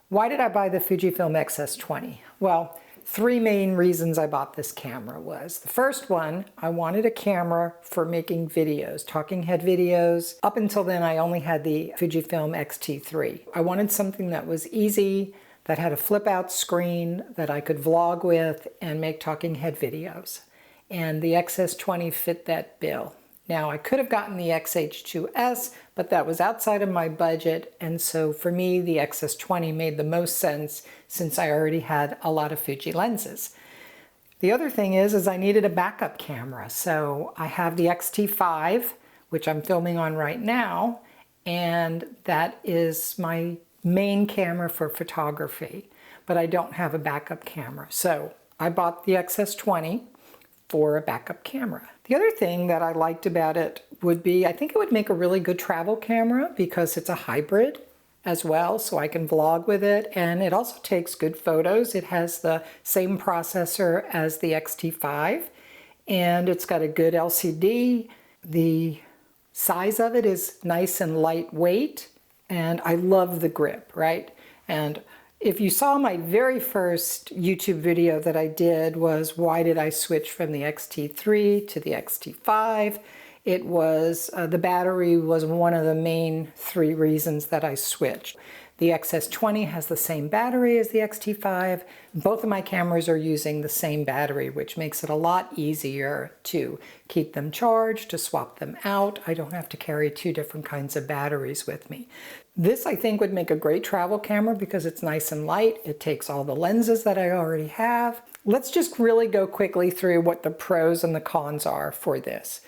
Why did I buy the Fujifilm X-S20? Well, three main reasons I bought this camera was. The first one, I wanted a camera for making videos, talking head videos. Up until then, I only had the Fujifilm X-T3. I wanted something that was easy, that had a flip out screen that I could vlog with and make talking head videos. And the X-S20 fit that bill. Now, I could have gotten the X-H2S, but that was outside of my budget, and so for me, the X-S20 made the most sense since I already had a lot of Fuji lenses. The other thing is I needed a backup camera, so I have the X-T5, which I'm filming on right now, and that is my main camera for photography, but I don't have a backup camera. So I bought the X-S20 for a backup camera. The other thing that I liked about it would be, I think it would make a really good travel camera because it's a hybrid as well, so I can vlog with it, and it also takes good photos. It has the same processor as the X-T5, and it's got a good LCD. The size of it is nice and lightweight, and I love the grip, right? And if you saw my very first YouTube video that I did was why did I switch from the X-T3 to the X-T5? It was, the battery was one of the main three reasons that I switched. The X-S20 has the same battery as the X-T5. Both of my cameras are using the same battery, which makes it a lot easier to keep them charged, to swap them out. I don't have to carry two different kinds of batteries with me. This, I think, would make a great travel camera because it's nice and light. It takes all the lenses that I already have. Let's just really go quickly through what the pros and the cons are for this.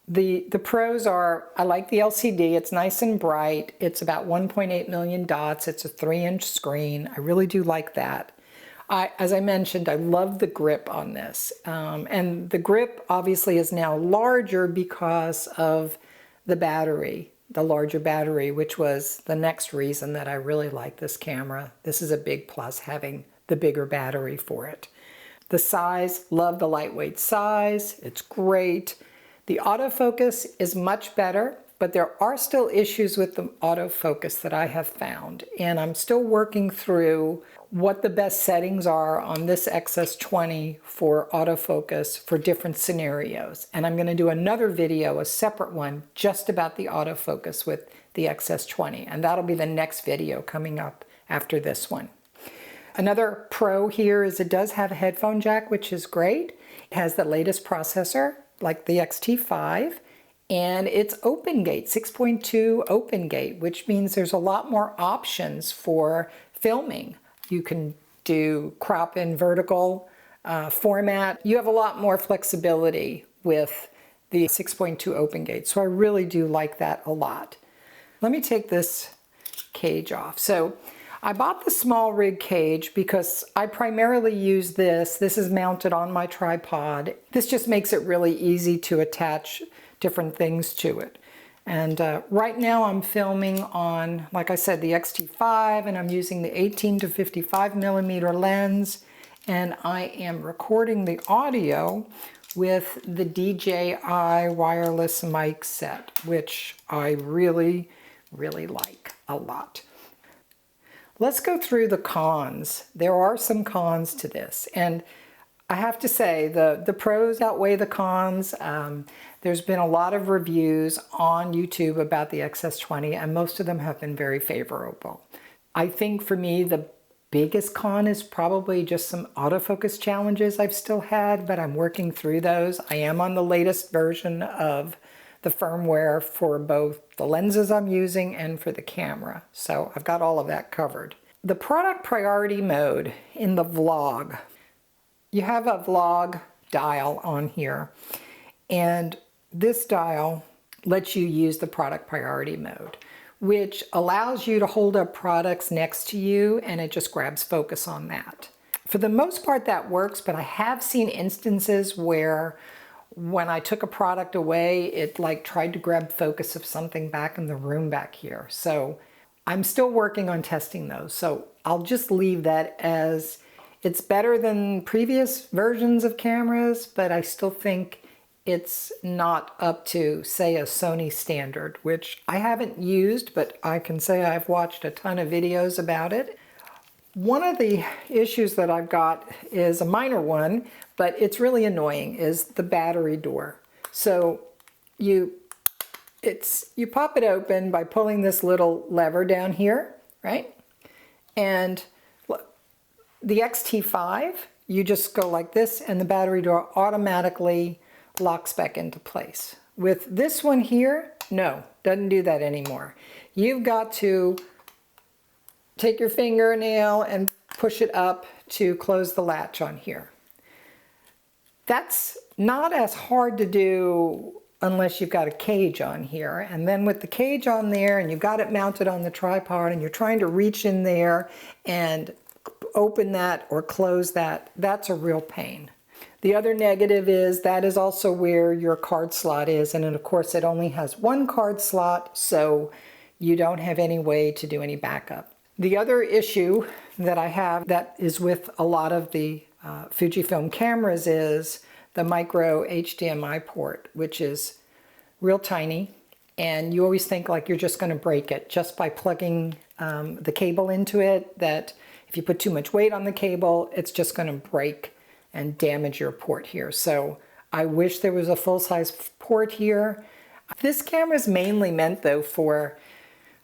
The pros are, I like the LCD, it's nice and bright, it's about 1.8 million dots, it's a 3-inch screen, I really do like that. As I mentioned, I love the grip on this, and the grip obviously is now larger because of the battery, the larger battery, which was the next reason that I really like this camera. This is a big plus, having the bigger battery for it. The size, love the lightweight size, it's great. The autofocus is much better, but there are still issues with the autofocus that I have found, and I'm still working through what the best settings are on this X-S20 for autofocus for different scenarios. And I'm going to do another video, a separate one, just about the autofocus with the X-S20, and that'll be the next video coming up after this one. Another pro here is it does have a headphone jack, which is great. It has the latest processor, like the X-T5, and it's open gate, 6.2 open gate, which means there's a lot more options for filming. You can do crop in vertical format. You have a lot more flexibility with the 6.2 open gate, so I really do like that a lot. Let me take this cage off. So I bought the small rig cage because I primarily use this. This is mounted on my tripod. This just makes it really easy to attach different things to it. And right now I'm filming on, like I said, the X-T5, and I'm using the 18 to 55 millimeter lens, and I am recording the audio with the DJI wireless mic set, which I really, really like a lot. Let's go through the cons. There are some cons to this, and I have to say the pros outweigh the cons. There's been a lot of reviews on YouTube about the X-S20, and most of them have been very favorable. I think for me the biggest con is probably just some autofocus challenges I've still had, but I'm working through those. I am on the latest version of the firmware for both the lenses I'm using and for the camera. So I've got all of that covered. The product priority mode in the vlog. You have a vlog dial on here, and this dial lets you use the product priority mode, which allows you to hold up products next to you and it just grabs focus on that. For the most part that works, but I have seen instances where when I took a product away, it like tried to grab focus of something back in the room back here. So I'm still working on testing those. So I'll just leave that as it's better than previous versions of cameras, but I still think it's not up to, say, a Sony standard, which I haven't used, but I can say I've watched a ton of videos about it. One of the issues that I've got is a minor one, but it's really annoying, is the battery door. So you pop it open by pulling this little lever down here, right? And the X-T5, you just go like this and the battery door automatically locks back into place. With this one here, no, doesn't do that anymore. You've got to take your fingernail and push it up to close the latch on here. That's not as hard to do unless you've got a cage on here. And then with the cage on there and you've got it mounted on the tripod and you're trying to reach in there and open that or close that, that's a real pain. The other negative is that is also where your card slot is, and of course it only has one card slot, so you don't have any way to do any backup. The other issue that I have that is with a lot of the Fujifilm cameras is the micro HDMI port, which is real tiny, and you always think like you're just going to break it just by plugging the cable into it, that if you put too much weight on the cable, it's just going to break and damage your port here. So I wish there was a full-size port here. This camera is mainly meant though for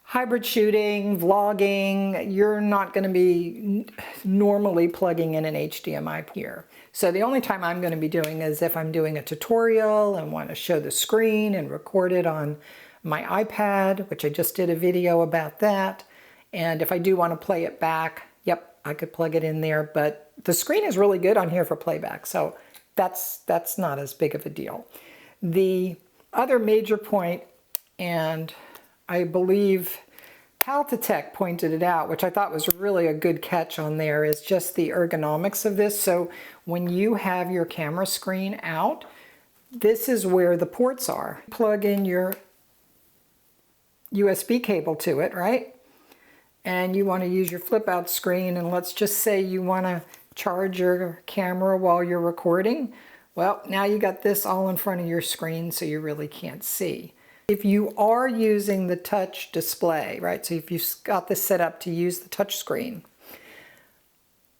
hybrid shooting, vlogging. You're not going to be normally plugging in an HDMI here. So the only time I'm going to be doing is if I'm doing a tutorial and want to show the screen and record it on my iPad, which I just did a video about that. And if I do want to play it back, yep, I could plug it in there, but the screen is really good on here for playback, so that's not as big of a deal. The other major point, and I believe Paltatech pointed it out, which I thought was really a good catch on there, is just the ergonomics of this. So when you have your camera screen out, this is where the ports are. Plug in your USB cable to it, right? And you want to use your flip out screen, and let's just say you want to charge your camera while you're recording. Well, now you got this all in front of your screen, so you really can't see. If you are using the touch display, right, so if you've got this set up to use the touch screen,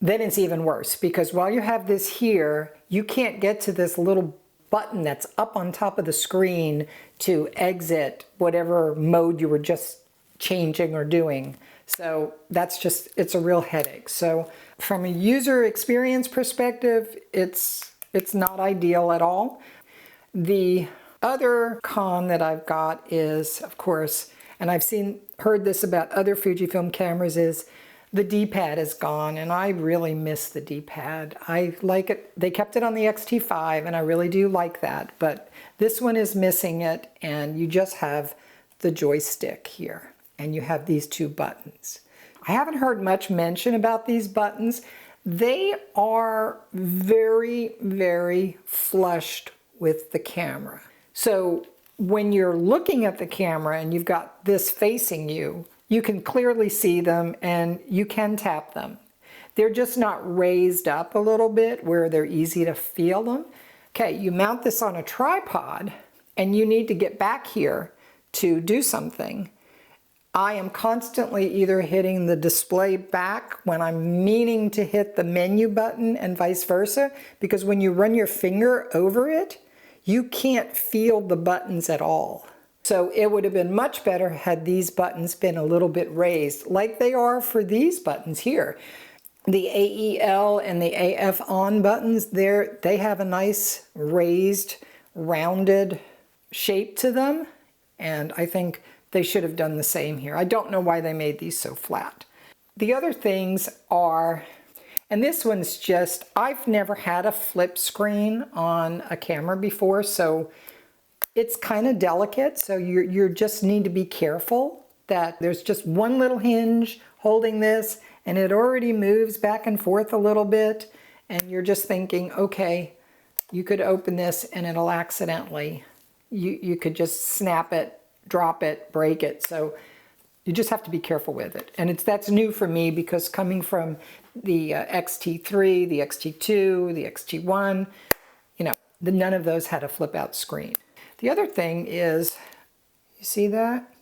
then it's even worse, because while you have this here, you can't get to this little button that's up on top of the screen to exit whatever mode you were just changing or doing. So that's just, it's a real headache. So from a user experience perspective, it's not ideal at all. The other con that I've got is, of course, and I've heard this about other Fujifilm cameras, is the D-pad is gone, and I really miss the D-pad. I like it. They kept it on the X-T5, and I really do like that, but this one is missing it, and you just have the joystick here, and you have these two buttons. I haven't heard much mention about these buttons. They are very, very flushed with the camera. So when you're looking at the camera and you've got this facing you, you can clearly see them and you can tap them. They're just not raised up a little bit where they're easy to feel them. Okay, you mount this on a tripod and you need to get back here to do something. I am constantly either hitting the display back when I'm meaning to hit the menu button and vice versa, because when you run your finger over it, you can't feel the buttons at all. So it would have been much better had these buttons been a little bit raised, like they are for these buttons here. The AEL and the AF on buttons, they have a nice raised, rounded shape to them, and I think they should have done the same here. I don't know why they made these so flat. The other things are, and this one's just, I've never had a flip screen on a camera before, so it's kind of delicate, so you just need to be careful that there's just one little hinge holding this, and it already moves back and forth a little bit, and you're just thinking, okay, you could open this and it'll accidentally, you could just snap it, drop it, break it. So you just have to be careful with it. And that's new for me, because coming from the X-T3, the X-T2, the X-T1, you know, none of those had a flip out screen. The other thing is, you see that?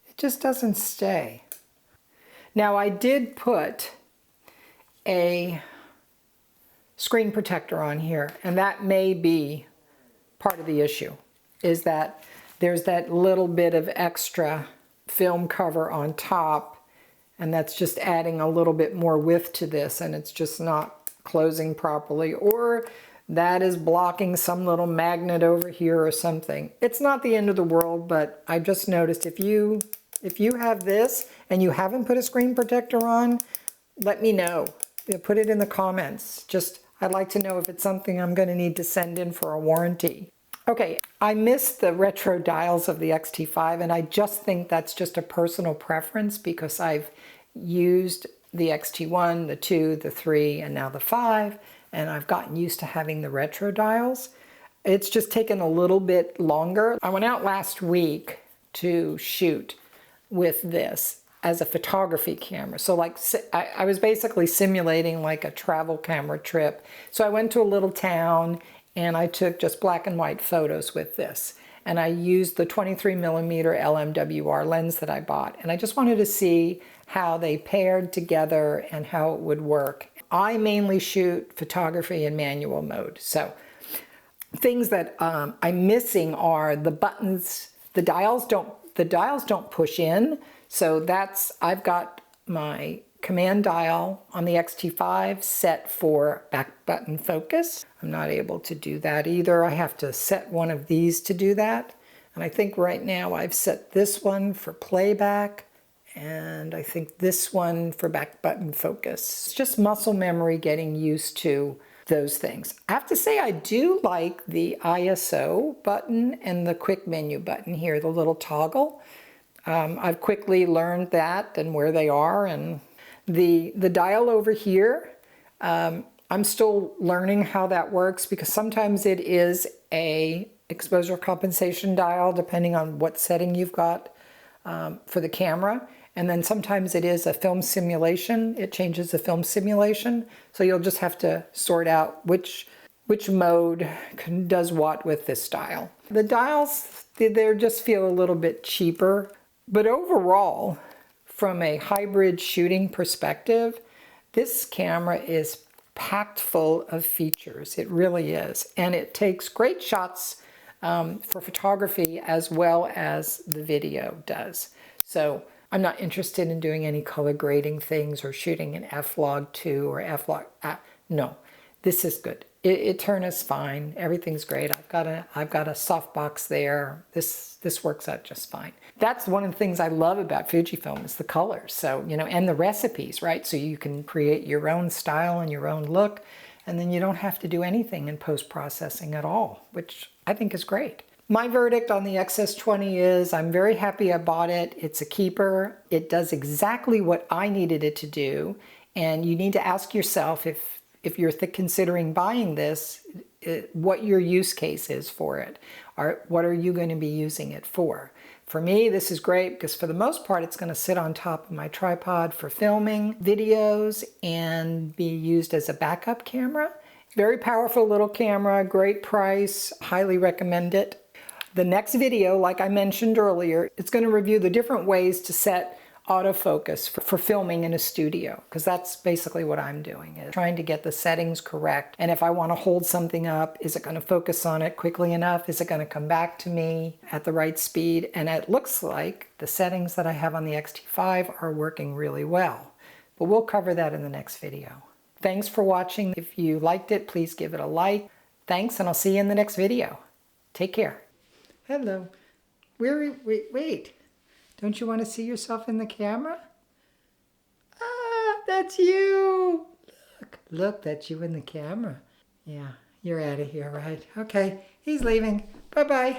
It just doesn't stay. Now I did put a screen protector on here, and that may be part of the issue, is that there's that little bit of extra film cover on top, and that's just adding a little bit more width to this, and it's just not closing properly, or that is blocking some little magnet over here or something. It's not the end of the world, but I just noticed if you have this and you haven't put a screen protector on, let me know. Put it in the comments. I'd like to know if it's something I'm going to need to send in for a warranty. Okay, I missed the retro dials of the X-T5, and I just think that's just a personal preference because I've used the X-T1, the 2, the 3, and now the 5, and I've gotten used to having the retro dials. It's just taken a little bit longer. I went out last week to shoot with this as a photography camera. So like I was basically simulating like a travel camera trip. So I went to a little town and I took just black and white photos with this. And I used the 23mm LMWR lens that I bought. And I just wanted to see how they paired together and how it would work. I mainly shoot photography in manual mode. So things that I'm missing are the buttons. The dials don't push in. So I've got my command dial on the X-T5 set for back button focus. I'm not able to do that either. I have to set one of these to do that. And I think right now I've set this one for playback, and I think this one for back button focus. It's just muscle memory getting used to those things. I have to say I do like the ISO button and the quick menu button here, the little toggle. I've quickly learned that and where they are, and the dial over here, I'm still learning how that works because sometimes it is a exposure compensation dial depending on what setting you've got for the camera, and then sometimes it is a film simulation. It changes the film simulation, so you'll just have to sort out which mode does what with this dial. The dials, they just feel a little bit cheaper. But overall, from a hybrid shooting perspective, this camera is packed full of features. It really is. And it takes great shots for photography as well as the video does. So I'm not interested in doing any color grading things or shooting in f-log2 or f-log. No, this is good. It turns fine. Everything's great. I've got a softbox there. This works out just fine. That's one of the things I love about Fujifilm is the colors. So, and the recipes, right? So you can create your own style and your own look, and then you don't have to do anything in post-processing at all, which I think is great. My verdict on the X-S20 is I'm very happy I bought it. It's a keeper. It does exactly what I needed it to do, and you need to ask yourself if you're considering buying this, what your use case is for it. What are you going to be using it for? For me, this is great because for the most part, it's going to sit on top of my tripod for filming videos and be used as a backup camera. Very powerful little camera, great price, highly recommend it. The next video, like I mentioned earlier, it's going to review the different ways to set autofocus for filming in a studio, because that's basically what I'm doing, is trying to get the settings correct. And if I want to hold something up, is it going to focus on it quickly enough? Is it going to come back to me at the right speed? And it looks like the settings that I have on the X-T5 are working really well. But we'll cover that in the next video. Thanks for watching. If you liked it, please give it a like. Thanks, and I'll see you in the next video. Take care. Hello. Wait. Don't you want to see yourself in the camera? Ah, that's you. Look, that's you in the camera. Yeah, you're out of here, right? Okay, he's leaving. Bye-bye.